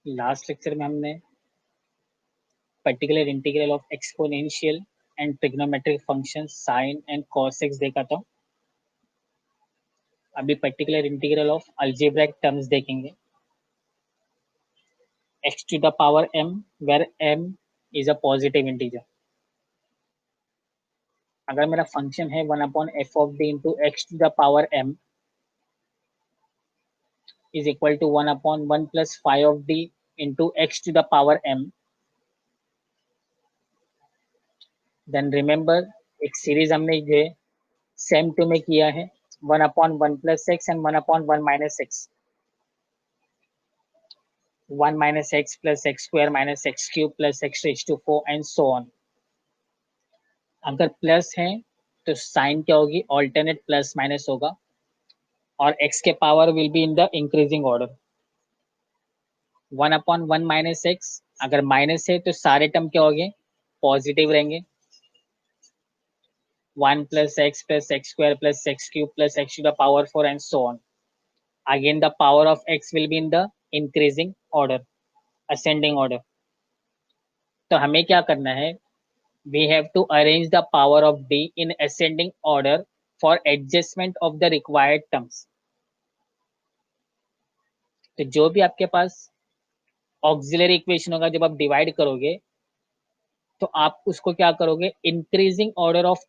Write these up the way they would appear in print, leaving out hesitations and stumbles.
Last lecture में हमने particular integral of exponential and trigonometric function sine and cos x देखा था। अभी particular integral of algebraic terms देखेंगे। x to the power m where m is a positive integer। अगर मेरा function है 1/f of d into x to the power m is equal to 1/1 plus phi of d into x to the power m, then remember एक series हमने जो है same to में किया है 1/1 plus x and 1/1 minus x, 1 minus x plus x square minus x cube plus x raised to 4 and so on। अगर plus है तो साइन क्या होगी, ऑल्टरनेट प्लस माइनस होगा और x के power will be in the increasing order. 1/1 minus x, अगर minus है तो सारे टर्म क्या होंगे, पॉजिटिव रहेंगे। 1 plus x square plus x cube plus x to the power 4 and so on। Again the power of x will be in the increasing order, ascending order। तो हमें क्या करना है, we have to arrange the power of d in ascending order for adjustment of the required terms। तो जो भी आपके पास auxiliary equation होगा, जब आप डिवाइड करोगे तो आप उसको क्या करोगे, increasing order of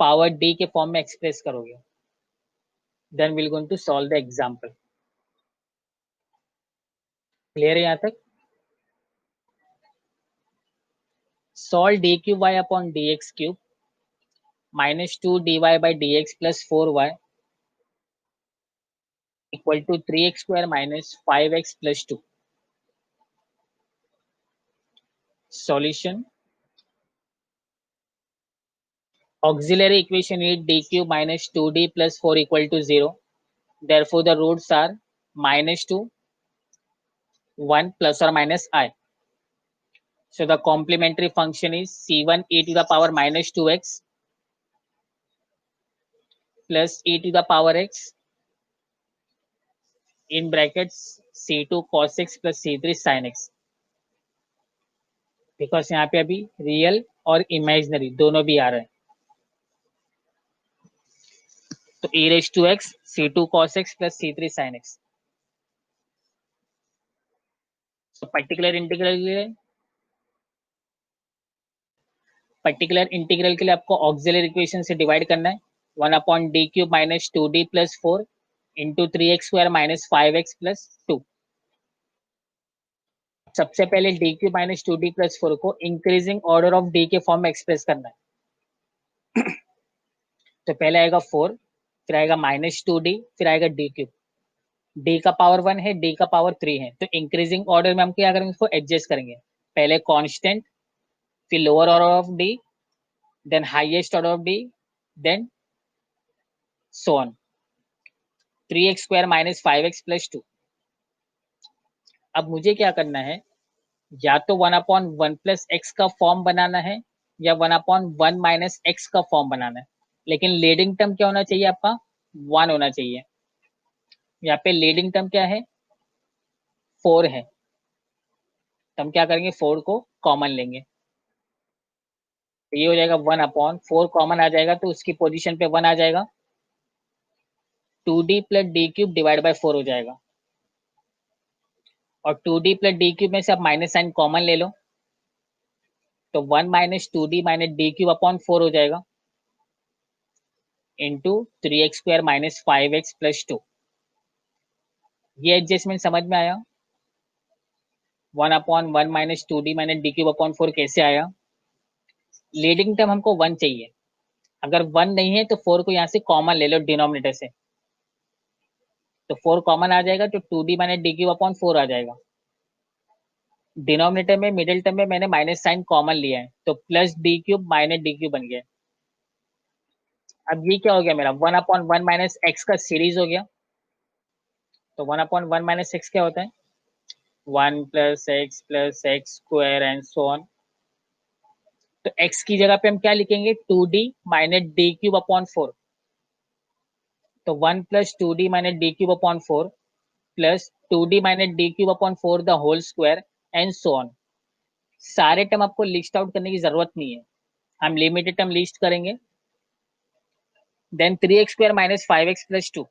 power D के फॉर्म में एक्सप्रेस करोगे। Then will going to solve the example. Clear है यहां तक? Solve D cube Y upon D X cube minus 2 dy by dx plus 4y equal to 3x square minus 5x plus 2। Solution: auxiliary equation is d cube minus 2d plus 4 equal to 0। Therefore the roots are minus 2, 1 plus or minus I। So the complementary function is c1 e to the power minus 2x plus e to the power x in brackets c2 cos x plus c3 sin x। Because यहाँ पे अभी real और imaginary दोनों भी आ रहे हैं, तो e raised to x c2 cos x plus c3 sin x। तो पर्टिकुलर इंटीग्रल के लिए आपको ऑक्सिलरी इक्वेशन से डिवाइड करना है। 1/d cube minus 2d plus 4 into 3x square minus 5x plus 2। सबसे पहले D cube minus 2d plus 4 को इंक्रीजिंग ऑर्डर ऑफ डी के फॉर्म में एक्सप्रेस करना है। तो पहले आएगा 4, फिर आएगा माइनस 2d, फिर आएगा डी क्यूब। डी का पावर 1 है, डी का पावर 3 है, तो इंक्रीजिंग ऑर्डर में हम क्या करेंगे, इसको एडजस्ट करेंगे। पहले कांस्टेंट, फिर lower order of D, then highest order of D, then so on. 3x square minus 5x plus 2। अब मुझे क्या करना है, या तो 1/1 प्लस एक्स का फॉर्म बनाना है या 1/1 माइनस एक्स का फॉर्म बनाना है। लेकिन लीडिंग टर्म क्या होना चाहिए, आपका 1 होना चाहिए। यहाँ पे लीडिंग टर्म क्या है, 4 है, तो हम क्या करेंगे, 4 को कॉमन लेंगे, तो ये हो जाएगा 1/4 कॉमन आ जाएगा, तो उसकी पोजीशन पे 1 आ जाएगा। 2d plus D cube divide by 4 हो जाएगा, और 2d प्लस डी क्यूब में से आप माइनस साइन कॉमन ले लो, तो 1 minus 2d minus D cube upon 4 हो जाएगा into 3x square minus 5x plus 2। ये एडजस्टमेंट समझ में आया? 1/1 minus 2d minus D cube upon 4 कैसे आया? लीडिंग टर्म हमको 1 चाहिए, अगर 1 नहीं है तो 4 को यहाँ से कॉमन ले लो डिनोमिनेटर से, तो 4 कॉमन आ जाएगा, तो 2d minus D cube upon 4 आ जाएगा। डिनोमिनेटर में मिडिल टर्म में मैंने माइनस साइन कॉमन लिया है, तो plus D cube minus D cube बन गया। अब ये क्या हो गया मेरा, 1/1 माइनस एक्स का सीरीज हो गया। तो 1/1 माइनस एक्स क्या होता है, 1 plus x square and so on. तो x की जगह पे हम क्या लिखेंगे, 2d minus D cube upon 4। तो 1 plus 2d minus D cube upon 4 plus 2d minus D cube upon 4 the whole square and so on. सारे टर्म आपको लिस्ट आउट करने की जरूरत नहीं है, हम लिमिटेड टर्म लिस्ट करेंगे। Then 3x square minus 5x plus 2।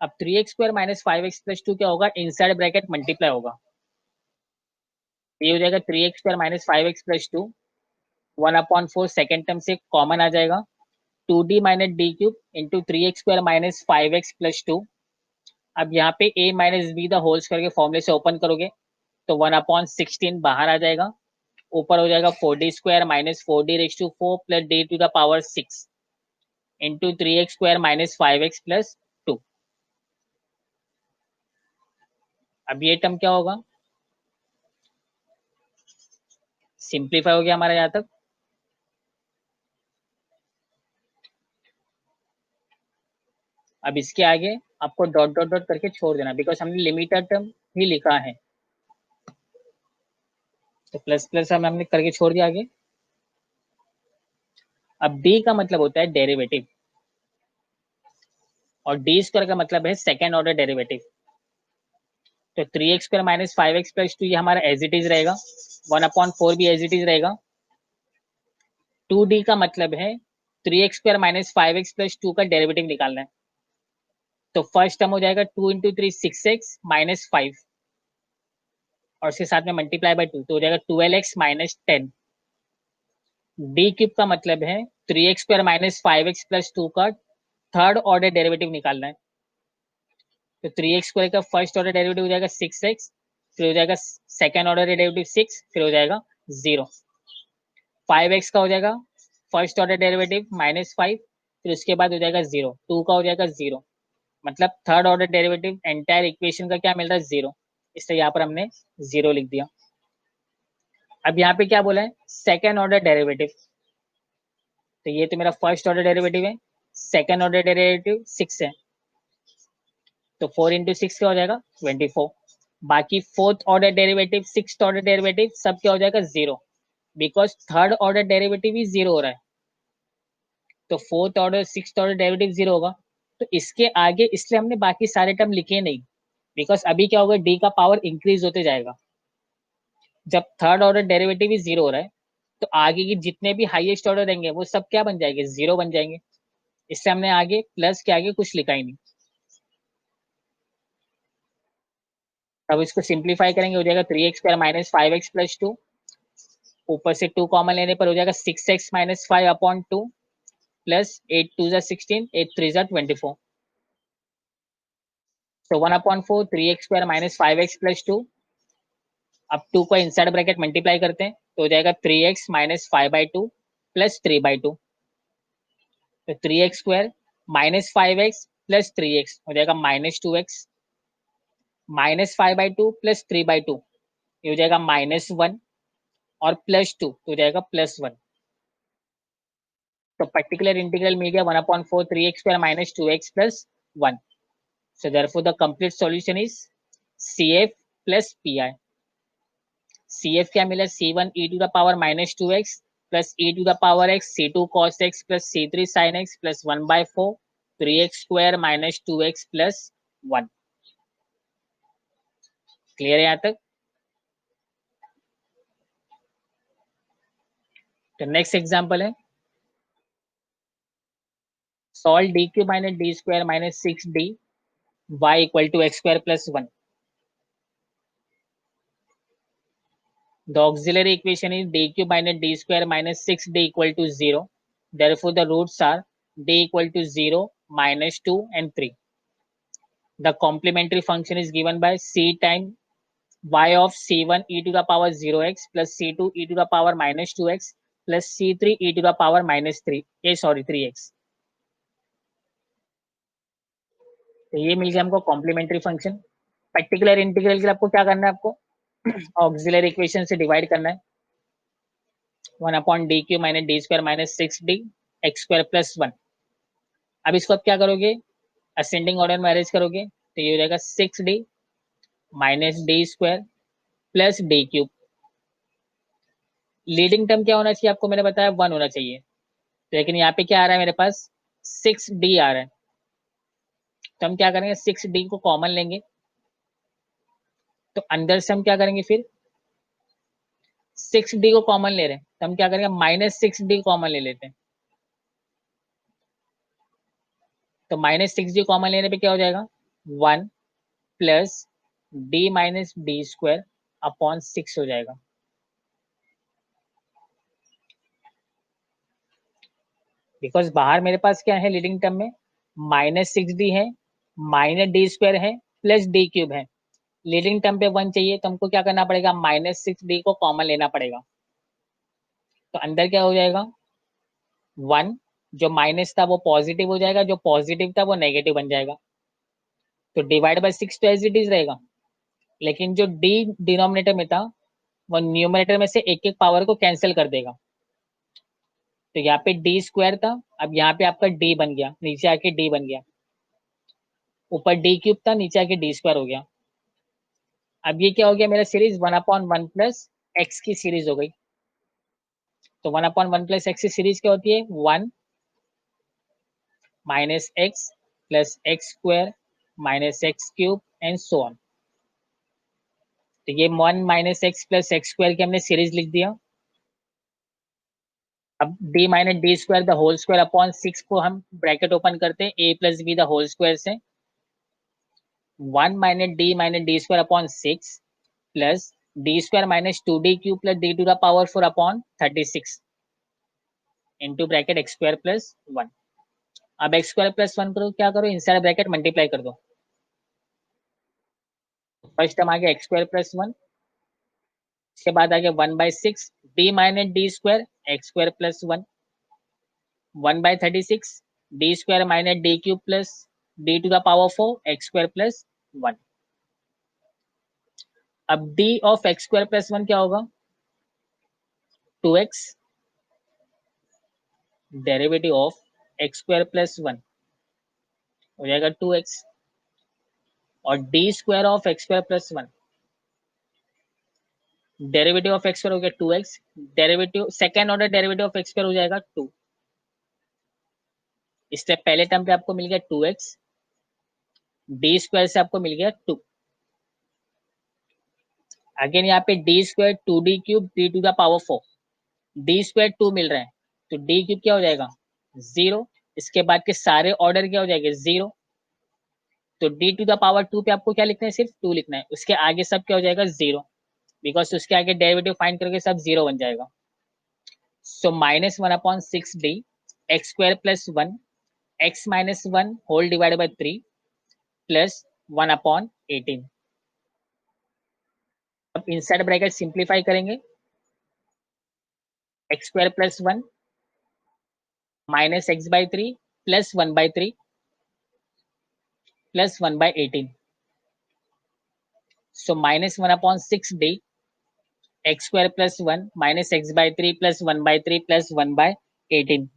अब 3x square minus 5x plus 2 क्या होगा, इनसाइड ब्रैकेट मल्टीप्लाई होगा, ये हो जाएगा 3x square minus 5x plus 2, 1/4 second term से कॉमन आ जाएगा, 2d minus D cube into 3x square minus 5x plus 2। अब यहाँ पे a minus B the whole square के फॉर्मूले से ओपन करोगे तो 1/16 बाहर आ जाएगा, ऊपर हो जाएगा 4d square minus 4d raise to 4 plus d to the power 6 into 3x square minus 5x plus 2। अब ये टर्म क्या होगा, सिंप्लीफाई हो गया हमारा यहाँ तक। अब इसके आगे आपको डॉट डॉट डॉट करके छोड़ देना, बिकॉज हमने लिमिटेड टर्म ही लिखा है, तो प्लस प्लस हमने करके छोड़ दिया आगे। अब डी का मतलब होता है डेरिवेटिव, और डी स्क्वायर का मतलब है सेकेंड ऑर्डर डेरिवेटिव। तो 3x square minus 5x plus 2 ये हमारा एज इट इज रहेगा, 1/4 भी एज इट इज रहेगा। 2d का मतलब है 3x square minus 5x plus 2 का डेरिवेटिव निकालना है। तो फर्स्ट टर्म हो जाएगा 2 इंटू 3 6x माइनस 5, और उसके साथ में मल्टीप्लाई बाय 2 तो हो जाएगा 12x माइनस 10। डी क्यूब का मतलब है 3x square minus 5x plus 2 का थर्ड ऑर्डर डेरिवेटिव निकालना है। तो 3x स्क्वायर का फर्स्ट ऑर्डर डेरिवेटिव हो जाएगा 6x, फिर हो जाएगा सेकेंड ऑर्डर डेरिवेटिव 6, फिर हो जाएगा 0। 5x का हो जाएगा फर्स्ट ऑर्डर डेरिवेटिव -5, फिर उसके बाद हो जाएगा 0, 2 का हो जाएगा 0, मतलब third order derivative entire equation का क्या मिल रहा है, 0, इसलिए यहाँ पर हमने 0 लिख दिया। अब यहाँ पे क्या बोला है, सेकेंड ऑर्डर डेरिवेटिव, तो ये तो मेरा फर्स्ट ऑर्डर डेरिवेटिव है, सेकेंड ऑर्डर डेरिवेटिव 6 है, तो 4 इंटू 6 क्या हो जाएगा 24। बाकी fourth order derivative, six order derivative सब क्या हो जाएगा 0, बिकॉज थर्ड ऑर्डर डेरिवेटिव ही 0 हो रहा है, तो fourth order six order derivative 0 होगा। तो इसके आगे इसलिए हमने बाकी सारे टर्म लिखे नहीं, बिकॉज अभी क्या होगा, डी का पावर इंक्रीज होते जाएगा, जब थर्ड ऑर्डर डेरिवेटिव ही 0 हो रहा है तो आगे की जितने भी हाईएस्ट ऑर्डर रहेंगे वो सब क्या बन जाएंगे, 0 बन जाएंगे, इसलिए हमने आगे प्लस के आगे कुछ लिखा ही नहीं। अब इसको सिंप्लीफाई करेंगे, हो जाएगा 3x square minus 5x plus 2, ऊपर से 2 कॉमन लेने पर हो जाएगा 6x माइनस 5 अपॉन 2 प्लस 8 2 जा 16, 8 3 जा 24। तो 1/4 3x square minus 5x plus 2। अब 2 को इनसाइड ब्रैकेट मल्टीप्लाई करते हैं तो हो जाएगा 3x माइनस 5/2 प्लस 3/2। तो 3x square minus 5x plus 3x हो जाएगा -2x, माइनस 5/2 प्लस 3/2 ये हो जाएगा -1, और प्लस 2 तो हो जाएगा +1। तो पर्टिकुलर इंटीग्रल मिल गया 1/4 3x square minus 2x plus 1। So therefore the complete solution is CF plus PI। CF क्या मिला, C1 e to the power -2x plus e to the power x C2 cos x plus C3 sin x plus 1/4 3x square minus 2x plus 1। Clear है यहाँ तक। तो next example है, solve D cube minus D square minus 6d y equal to x square plus 1। The auxiliary equation is d cube minus d square minus 6d equal to 0. Therefore, the roots are d equal to 0, -2 and 3. The complementary function is given by c time y of c1 e to the power 0x plus c2 e to the power -2x plus c3 e to the power -3x। तो ये मिल गया हमको complementary function. Particular integral के लिए आपको क्या करना है, आपको ऑक्सिलरी इक्वेशन से डिवाइड करना है, 1/d³ minus D square minus 6d x square plus 1। अब इसको आप क्या करोगे, असेंडिंग ऑर्डर में अरेंज करोगे तो ये हो जाएगा 6d minus D square plus D cube. Leading term क्या होना चाहिए आपको मैंने बताया 1 होना चाहिए, तो लेकिन यहाँ पे क्या आ रहा है मेरे पास 6d आ रहा है, तो हम क्या करेंगे 6d को कॉमन लेंगे, तो अंदर से हम क्या करेंगे फिर 6d को कॉमन ले रहे हैं, तो हम क्या करेंगे -6d कॉमन ले लेते हैं। तो -6d कॉमन लेने पे क्या हो जाएगा 1 plus d minus D square upon 6 हो जाएगा। बिकॉज बाहर मेरे पास क्या है लीडिंग टर्म में -6d है, -d² है प्लस d क्यूब है। लीडिंग टर्म पे 1 चाहिए तो हमको क्या करना पड़ेगा -6d को कॉमन लेना पड़ेगा। तो अंदर क्या हो जाएगा 1, जो माइनस था वो पॉजिटिव हो जाएगा, जो पॉजिटिव था वो नेगेटिव बन जाएगा। तो डिवाइड बाय 6 तो एज इट इज रहेगा, लेकिन जो d डिनोमिनेटर में था वो न्यूमरेटर में से एक एक पावर को कैंसिल कर देगा। तो यहाँ पे d² था, अब यहाँ पे आपका d बन गया, नीचे आके d बन गया। ऊपर d क्यूब था, नीचे आके d² हो गया। अब ये क्या हो गया मेरा सीरीज 1/1 प्लस एक्स की सीरीज हो गई। तो 1/1 प्लस एक्स की सीरीज क्या होती है 1 minus x plus x² minus x cube and so on. तो ये 1 माइनस एक्स प्लस x² की हमने सीरीज लिख दिया। अब d minus D square the whole square upon 6 को हम ब्रैकेट ओपन करते हैं a plus B the whole square से 1 minus D square upon 6 plus d² minus 2d cube plus d to the power 4 upon 36 into bracket x² plus 1। अब x² plus 1 करो, क्या करो inside bracket multiply कर दो। First term आ गया x² plus 1, इसके बाद आ गया 1/6 d minus d² x² plus 1 1/36 d² minus d cube plus d to the power 4 x² plus 1। अब d ऑफ x² प्लस 1 क्या होगा 2x derivative of x² plus 1 हो जाएगा 2x और d² of x² plus 1 derivative of x² हो गया 2x, derivative second order derivative of x² हो जाएगा 2। इससे पहले टर्म पे आपको मिल गया 2x, d² से आपको मिल गया 2। अगेन यहाँ पे d² 2d cube d to the power 4 d² 2 मिल रहा है, तो d क्यूब क्या हो जाएगा 0। इसके बाद के सारे ऑर्डर क्या हो जाएंगे 0। तो d टू द पावर 2 पे आपको क्या लिखना है सिर्फ 2 लिखना है, उसके आगे सब क्या हो जाएगा 0, बिकॉज उसके आगे डेरिवेटिव फाइंड करके सब 0 बन जाएगा। So -1/6d x² plus 1 x minus 1 whole divide by 3 plus 1/18। अब इनसाइड ब्रैकेट सिंप्लीफाई करेंगे x² plus 1 minus x/3 plus 1/3 plus 1/18। So -1/6d x² plus 1 minus x/3 plus 1/3 plus 1/18।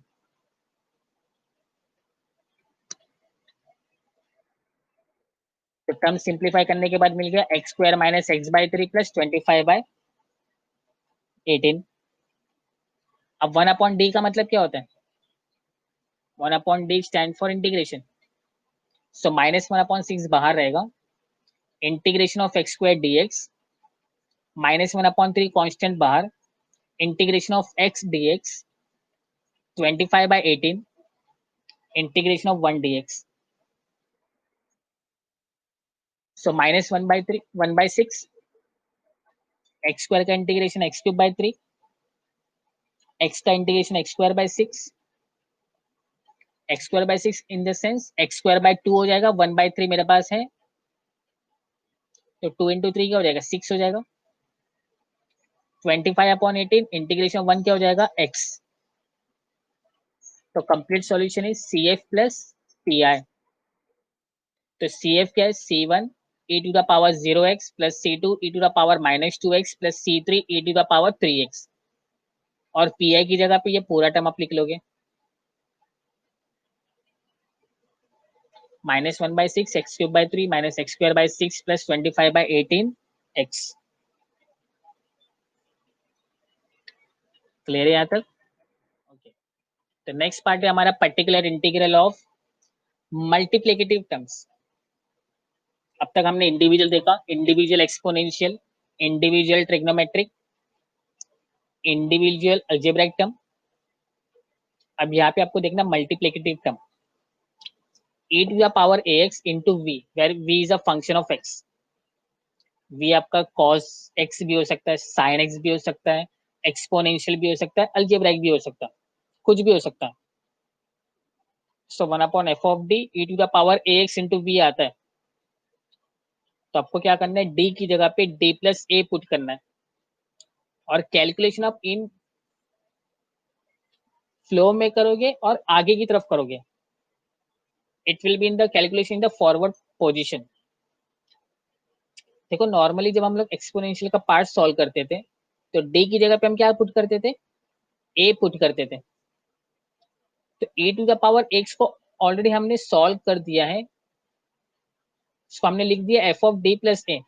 तो टर्म सिंप्लीफाई करने के बाद मिल गया x² माइनस x/3 प्लस 25/18। अब 1/d का मतलब क्या होता है 1/d स्टैंड फॉर इंटीग्रेशन। सो -1/6 बाहर रहेगा, integration of x² dx -1/3 constant बाहर, integration of x dx 25/18 integration of 1 dx। So -1/3 1/6 x² का इंटीग्रेशन x³ 3 x का integration x²/6 x²/6 in the sense x²/2 हो जाएगा, 1/3 मेरे पास है तो 2 इंटू 3 क्या हो जाएगा 6 हो जाएगा। 25/18 इंटीग्रेशन 1 क्या हो जाएगा x। तो complete solution is CF plus PI। तो CF क्या है C1 e to the power 0x plus C2 e to the power -2x plus C3 e to the power 3x और PI की जगह पे ये पूरा टर्म आप लिख लोगे -1/6 x³ 3 minus x²/6 plus 25/18 x। Clear है यहाँ तक? ओके, तो नेक्स्ट पार्ट है हमारा particular integral of multiplicative terms. अब तक हमने इंडिविजुअल देखा, individual exponential, individual trigonometric, individual algebraic term. अब यहाँ पे आपको देखना multiplicative term, e to the power ax into v, where v is a function of x। v आपका cos x भी हो सकता है, sin x भी हो सकता है, एक्सपोनेंशियल भी हो सकता है, अलजेब्रिक भी हो सकता है, कुछ भी हो सकता है। सो 1/f of D e to the power ax into v आता है। तो आपको क्या करना है, d की जगह पे d प्लस a पुट करना है, और कैलकुलेशन आप इन फ्लो में करोगे और आगे की तरफ करोगे। It will be in the calculation in the forward position. देखो नॉर्मली जब हम लोग एक्सपोनेंशियल का पार्ट सॉल्व करते थे तो d की जगह पे हम क्या पुट करते थे, a पुट करते थे। तो e to the power x को ऑलरेडी हमने सॉल्व कर दिया है, इसको हमने लिख दिया f of d plus a।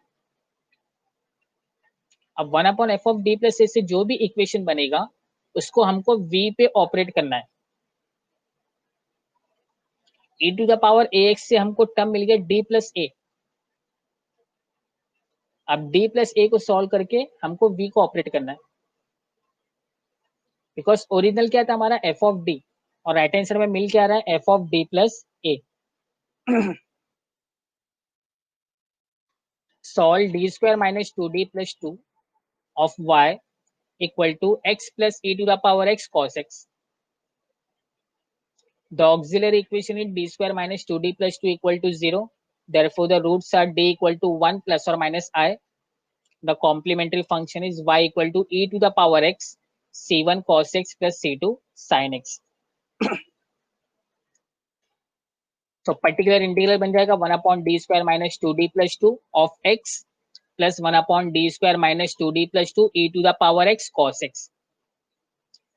अब 1/f of d plus a से जो भी इक्वेशन बनेगा उसको हमको v पे ऑपरेट करना है। e to the power ax से हमको टर्म मिल गया d प्लस a। अब d प्लस a को सॉल्व करके हमको v को ऑपरेट करना है, बिकॉज ओरिजिनल क्या था हमारा f ऑफ d, और राइट आंसर में मिल क्या रहा है, f of d plus a। Solve d square minus 2d plus 2 of y equal to x plus e to the power x cos x। The auxiliary equation is d square minus 2d plus 2 equal to 0. Therefore, the roots are d equal to 1 plus or minus I. The complementary function is y equal to e to the power x c1 cos x plus c2 sin x. तो particular integral बन जाएगा 1/d square minus 2d plus 2 of x plus 1/d square minus 2d plus 2 e to the power x cos x।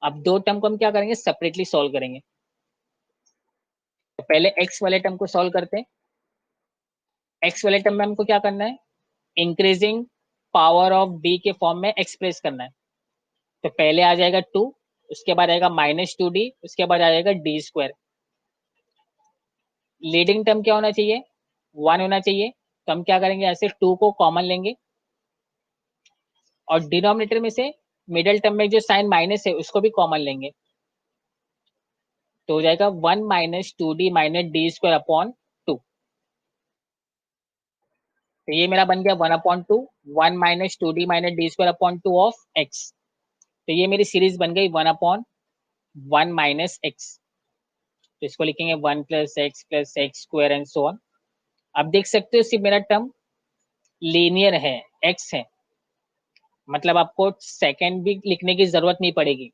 अब दो term को हम क्या करेंगे, separately solve करेंगे। तो पहले x वाले टर्म को सॉल्व करते हैं। x वाले टर्म में हमको क्या करना है, इंक्रीजिंग पावर ऑफ d के फॉर्म में एक्सप्रेस करना है। तो पहले आ जाएगा 2, उसके बाद आएगा माइनस 2d, उसके बाद आ जाएगा d स्क्वायर। लीडिंग टर्म क्या होना चाहिए, 1 होना चाहिए। तो हम क्या करेंगे, ऐसे 2 को कॉमन लेंगे और डिनोमिनेटर में से मिडिल टर्म में जो साइन माइनस है उसको भी कॉमन लेंगे। तो हो जाएगा 1 minus 2d minus d square upon 2। तो ये मेरा बन गया 1/2, 1 minus 2d minus d square upon 2 of x। तो ये मेरी सीरीज बन गई 1/1 माइनस x। तो इसको लिखेंगे 1 plus x square and so on. अब देख सकते हो सिर्फ मेरा टर्म लीनियर है, x है, मतलब आपको सेकेंड भी लिखने की जरूरत नहीं पड़ेगी,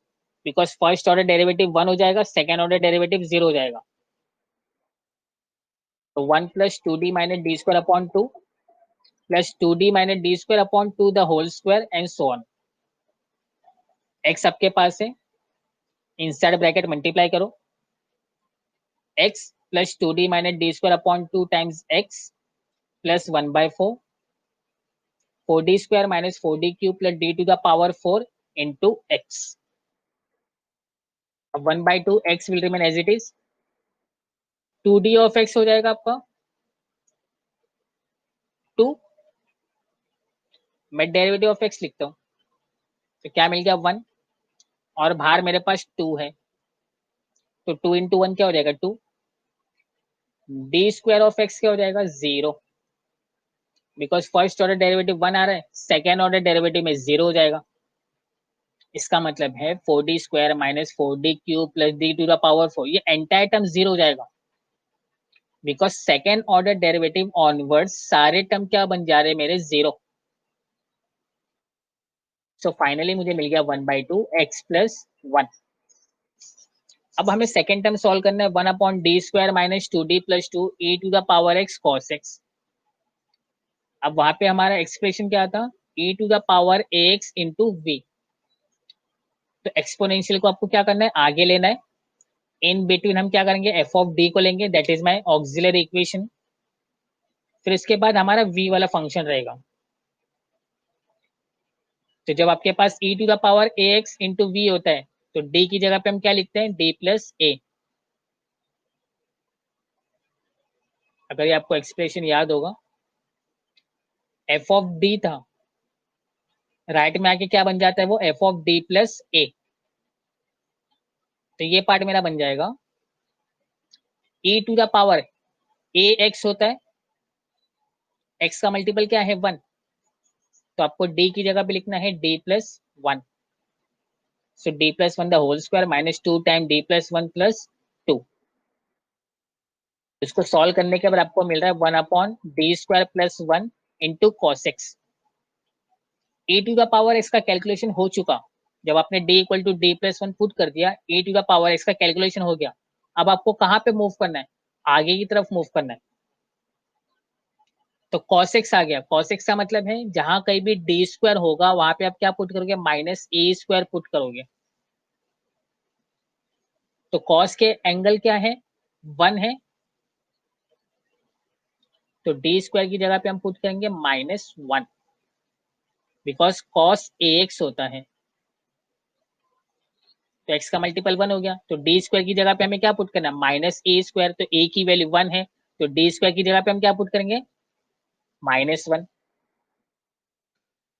बिकॉज फर्स्ट ऑर्डर डेरिवेटिव 1 हो जाएगा, सेकेंड ऑर्डर डेरिवेटिव 0 हो जाएगा। तो 1 plus 2d minus D square upon 2 plus 2d minus D square upon 2 the whole square and so on. x आपके पास है, इनसाइड ब्रैकेट मल्टीप्लाई करो, x plus 2d minus D square upon 2 times x plus 1/4, 4d square minus 4d cube plus d to the power 4 into x। 1/2 x will remain as it is, 2d of x हो जाएगा आपका 2। मैं derivative of x लिखता हूँ, तो क्या मिल गया 1, और बाहर मेरे पास 2 है, तो 2 इंटू 1 क्या हो जाएगा 2। डी स्क्वायर ऑफ x क्या हो जाएगा 0, बिकॉज फर्स्ट ऑर्डर डेरिवेटिव 1 आ रहा है, सेकेंड ऑर्डर डेरिवेटिव में 0 हो जाएगा। इसका मतलब है 4d square minus 4d cube plus d to the power 4, ये एंटायर टर्म 0 हो जाएगा, because second order derivative onward सारे टर्म क्या बन जा रहे हैं मेरे 0। सो फाइनली मुझे मिल गया 1/2 x प्लस 1। अब हमें सेकेंड टर्म सॉल्व करना है, 1/d square minus 2d plus 2 e to the power x cos x। अब वहां पे हमारा एक्सप्रेशन क्या था, e to the power ax into v। तो एक्सपोनेंशियल को आपको क्या करना है, आगे लेना है। इन बिटवीन हम क्या करेंगे, f ऑफ d को लेंगे, that is my auxiliary equation. फिर इसके बाद हमारा v वाला फंक्शन रहेगा। तो जब आपके पास e to the power ax into v होता है तो d की जगह पे हम क्या लिखते हैं, d प्लस a। अगर ये आपको एक्सप्रेशन याद होगा एफ ऑफ डी था, राइट में आके क्या बन जाता है वो F of D plus A. तो ये पार्ट मेरा बन जाएगा E to the power A X होता है, एक्स का मल्टीपल क्या है 1, तो आपको डी की जगह पे लिखना है D plus 1। So D plus 1 the whole square minus 2 time D plus 1 plus 2। इसको सॉल्व करने के बाद आपको मिल रहा है 1 upon D square plus 1 into cos X. E to the power X का कैलकुलेशन हो चुका, जब आपने D equal to D plus 1 put कर दिया, E to the power X का कैलकुलेशन हो गया। अब आपको कहाँ पे मूव करना है, आगे की तरफ मूव करना है। तो cos x आ गया, cos x का मतलब है जहां कहीं भी डी स्क्वायर होगा वहां पे आप क्या पुट करोगे, माइनस ए स्क्वायर पुट करोगे। तो cos के एंगल क्या है 1 है, तो डी स्क्वायर की जगह पे हम पुट करेंगे -1, बिकॉज cos ax होता है, तो x का मल्टीपल 1 हो गया। तो डी स्क्वायर की जगह पे हमें क्या पुट करना है, -a स्क्वायर, तो a की वैल्यू 1 है, तो डी स्क्वायर की जगह पे हम क्या पुट करेंगे -1।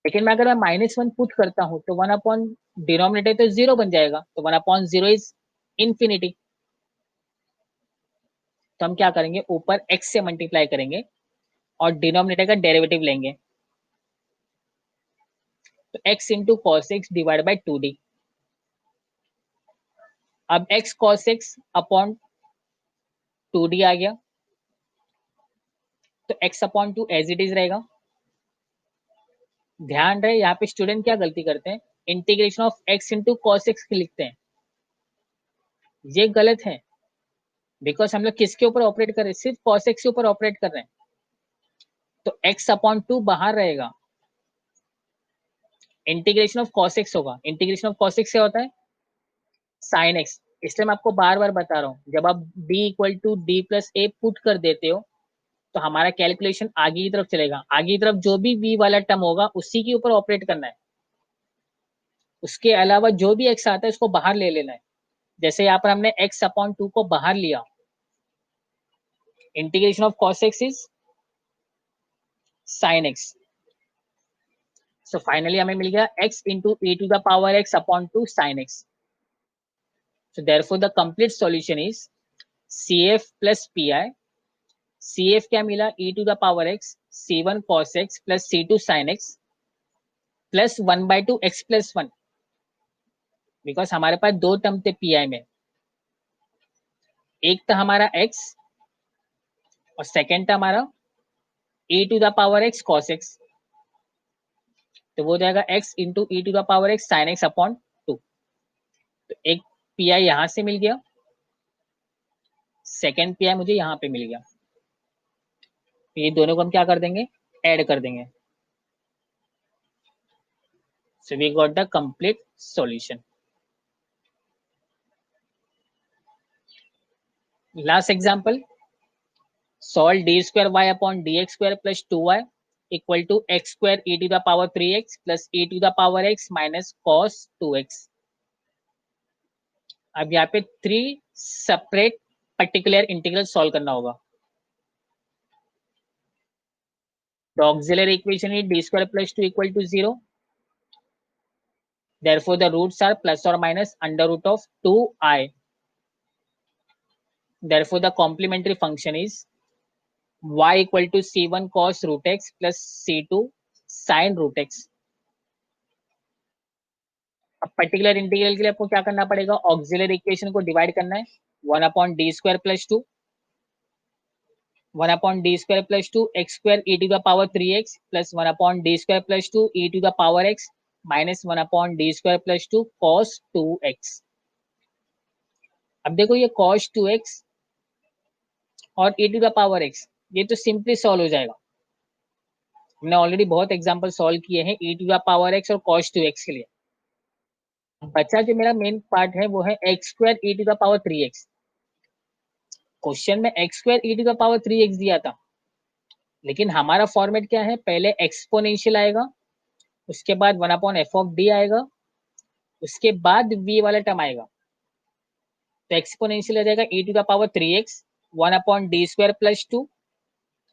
लेकिन मैं अगर मैं -1 पुट करता हूं तो 1 अपॉन डिनोमिनेटर तो 0 बन जाएगा, तो 1 अपॉन 0 इज इंफिनिटी। तो हम क्या करेंगे, ऊपर x से मल्टीप्लाई करेंगे और डिनोमिनेटर का डेरिवेटिव लेंगे, तो x into cos X divide by 2d। अब x cos x अपॉन 2d आ गया, तो x upon 2 as it is रहेगा। ध्यान रहे यहाँ पे स्टूडेंट क्या गलती करते हैं, integration of x into cos x लिखते हैं, ये गलत है। बिकॉज हम लोग किसके ऊपर ऑपरेट कर रहे हैं, सिर्फ cos x के ऊपर ऑपरेट कर रहे हैं, तो x अपॉन 2 बाहर रहेगा, इंटीग्रेशन ऑफ cos x होगा। इंटीग्रेशन ऑफ cos x क्या होता है, साइन एक्स। इसलिए मैं आपको बार बार बता रहा हूँ, जब आप d equal to D plus A put कर देते हो तो हमारा कैलकुलेशन आगे की तरफ चलेगा, आगे की तरफ जो भी v वाला टर्म होगा उसी के ऊपर ऑपरेट करना है, उसके अलावा जो भी x आता है उसको बाहर ले लेना है। जैसे यहाँ पर हमने x अपॉन 2 को बाहर लिया, integration of cos x is sin x। So finally हमें मिल गया x into e to the power x upon 2 sin x। So therefore the complete solution is CF plus PI। CF क्या मिला, e to the power x C1 cos x plus C2 sin x plus 1/2 x plus 1, because हमारे पास दो term थे PI में, एक था हमारा x और सेकेंड था हमारा e to the power x cos x, तो वो जाएगा x into e to the power x sin x upon 2। तो एक PI यहां से मिल गया, सेकेंड PI मुझे यहाँ पे मिल गया, ये दोनों को हम क्या कर देंगे, ऐड कर देंगे। So we got the complete solution. Last example, solve d square y upon dx square plus 2y equal to x square e to the power 3x plus e to the power x minus cos 2x। अब यहाँ पे 3 separate particular integral solve करना होगा। The auxiliary equation is d square plus 2 equal to 0. Therefore, the roots are plus or minus under root of 2i. Therefore, the complementary function is y equal to c1 cos root x plus c2 sin root x। अब particular integral के लिए आपको क्या करना पड़ेगा, auxiliary equation को divide करना है, 1 upon D square plus 2, 1 upon D square plus 2 X square E to the power 3x plus 1 upon D square plus 2 E to the power x minus 1 upon D square plus 2 cos 2x। अब देखो ये cos 2x और e to the power x, ये तो simply solve हो जाएगा। हमने already बहुत एग्जांपल सॉल्व किए हैं e to the power x और cos 2x के लिए। बचा जो मेरा मेन पार्ट है वो है X square E to the power 3x। Question में X square E to the power 3x दिया था, लेकिन हमारा फॉर्मेट क्या है, पहले एक्सपोनेंशियल आएगा, उसके बाद 1 अपॉन एफ ऑफ डी आएगा, उसके बाद v वाला टर्म आएगा। तो एक्सपोनेंशियल आ जाएगा e to the power 3x 1 upon D square plus 2,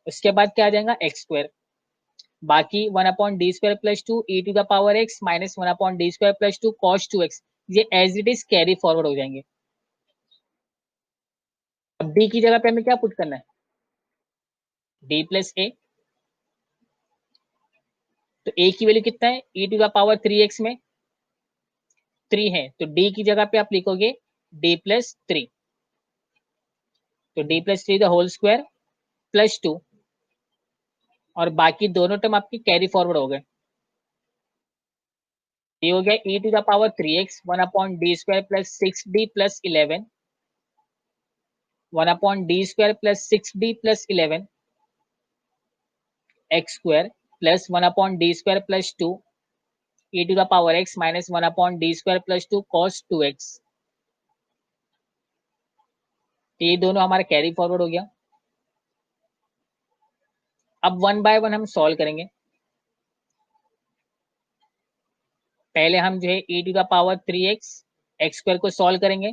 उसके बाद क्या आ जाएगा एक्स स्क्वायर, बाकी 1/d² + 2 e to the power x minus 1/d² + 2 cos 2x, ये as it is carry forward हो जाएंगे। अब d की जगह पे हमें क्या पुट करना है, d + a। तो a की वैल्यू कितना है, e to the power 3x में 3 है, तो d की जगह पे आप लिखोगे d + 3, तो d + 3 द होल स्क्वायर + 2, और बाकी दोनों टर्म आपकी कैरी फॉरवर्ड हो गए। ये हो गया e to the power 3x 1/d² + 6d + 11, 1/d² + 6d + 11 x² + 1/d² + 2 e to the power x minus 1/d² + 2 cos 2x। ये दोनों हमारा कैरी फॉरवर्ड हो गया। अब 1 बाय 1 हम सॉल्व करेंगे। पहले हम जो है e to the power 3x x² को सॉल्व करेंगे,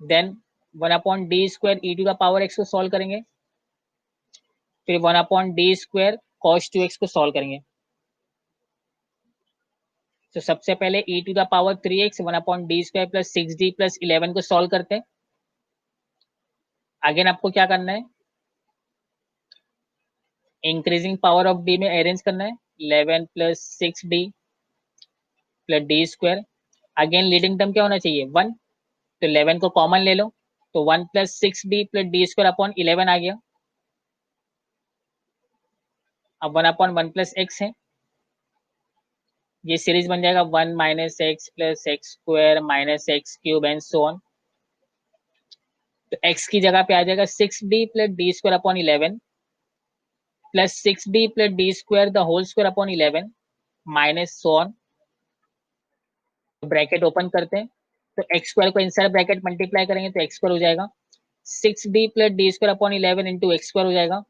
then 1/d² e to the power x को सॉल्व करेंगे, फिर 1/d² cos 2x को सॉल्व करेंगे। तो सबसे पहले e to the power 3x 1/d² + 6d + 11 को सॉल्व करते हैं। अगेन आपको क्या करना है, इंक्रीजिंग पावर ऑफ d में अरेंज करना है, 11 + 6d + d²। Again leading term क्या होना चाहिए, 1, तो 11 को कॉमन ले लो, तो 1 + 6d + d² / 11 आ गया। अब 1/1 + x है, ये सीरीज बन जाएगा 1 - x + x² - x³ and so on. तो x की जगह पे आ जाएगा 6d + d² / 11 + 6d + d² the whole square upon 11 minus so on. Bracket open करते हैं, तो x² को इनसाइड ब्रैकेट मल्टीप्लाई करेंगे तो x² हो जाएगा, 6d + d² / 11 इंटू x² हो जाएगा,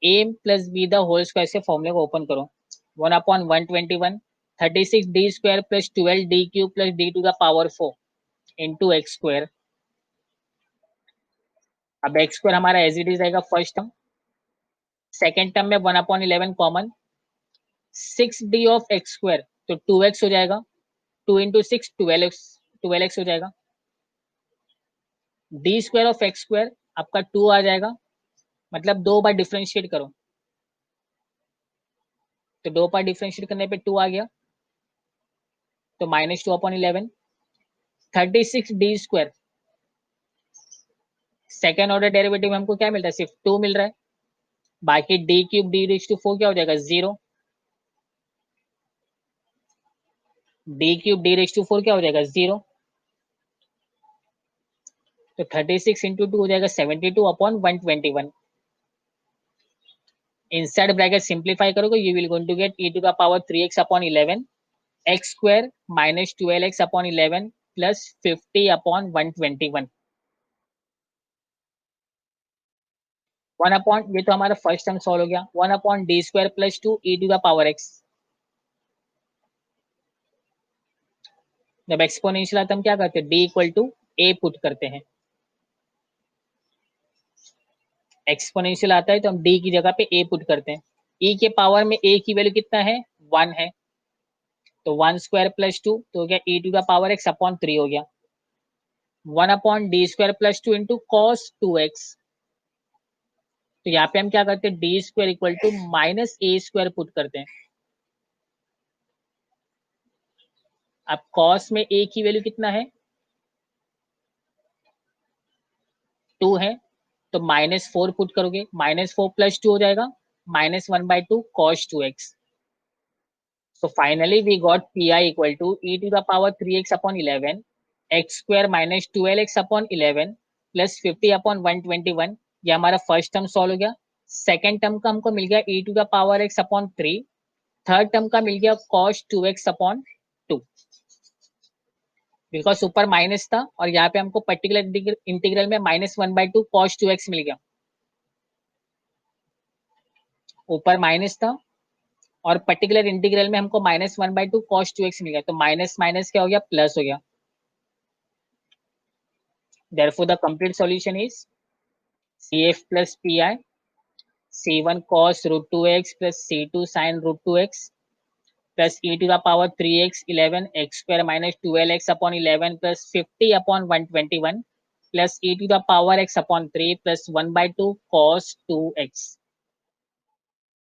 a + b the whole square से फॉर्मूले को ओपन करो, 1/121 36d² + 12d³ + d to the power 4 into x²। अब x² हमारा एज इट इज आएगा फर्स्ट टर्म, सेकेंड टर्म में 1/11 कॉमन, 6d ऑफ x², तो 2x हो जाएगा, 2 इंटू 6 12x हो जाएगा, d² ऑफ x² आपका 2 आ जाएगा, मतलब 2 बार डिफ्रेंशिएट करो, तो 2 बार डिफ्रेंशिएट करने पे 2 आ गया, तो -2/11 36d²। सेकेंड ऑर्डर डेरिवेटिव में हमको क्या मिलता है, सिर्फ 2 मिल रहा है, बाकी d³ d⁴ क्या हो जाएगा 0, d³ d⁴ क्या हो जाएगा 0, तो 36 इंटू 2 हो जाएगा 72/121। इनसाइड ब्रैकेट सिंप्लीफाई करोगे, you will going to get e to the power 3x/11 x² minus 12x/11 plus 50/121। 1 ये तो हमारा फर्स्ट टर्म सॉल्व हो गया, 1/d² + 2 e to the power x। जब एक्सपोनेंशियल आता है हम क्या करते हैं, d = a पुट करते हैं। एक्सपोनेंशियल आता है तो हम d की जगह पे a पुट करते हैं। e के पावर में a की वैल्यू कितना है, 1 है, तो 1² + 2 तो हो गया e to the power x/3 हो गया, 1/d² + 2 इंटू cos 2x। तो यहाँ पे हम क्या करते हैं, d² = -a² पुट करते हैं। अब cos में a की वैल्यू कितना है, 2 है, तो -4 पुट करोगे, -4 + 2 हो जाएगा -1/2 cos 2x। So finally we got pi equal to e to the power 3x/11 x² minus 12x/11 plus 50/121। ये हमारा फर्स्ट टर्म सॉल्व हो गया। सेकेंड टर्म का हमको मिल गया e to the power x/3। Third term का मिल गया cos 2x/2, बिकॉज ऊपर माइनस था और यहाँ पे हमको पर्टिकुलर इंटीग्रल में -1/2 cos 2x मिल गया, ऊपर माइनस था और पर्टिकुलर इंटीग्रल में हमको -1/2 cos 2x मिल गया, तो माइनस माइनस क्या हो गया, प्लस हो गया। Therefore, the complete solution is CF plus PI C1 cos root 2x plus C2 sin root 2x plus e to the power 3x 11 x square minus 12x upon 11 plus 50 upon 121 plus e to the power x upon 3 plus 1 by 2 cos 2x.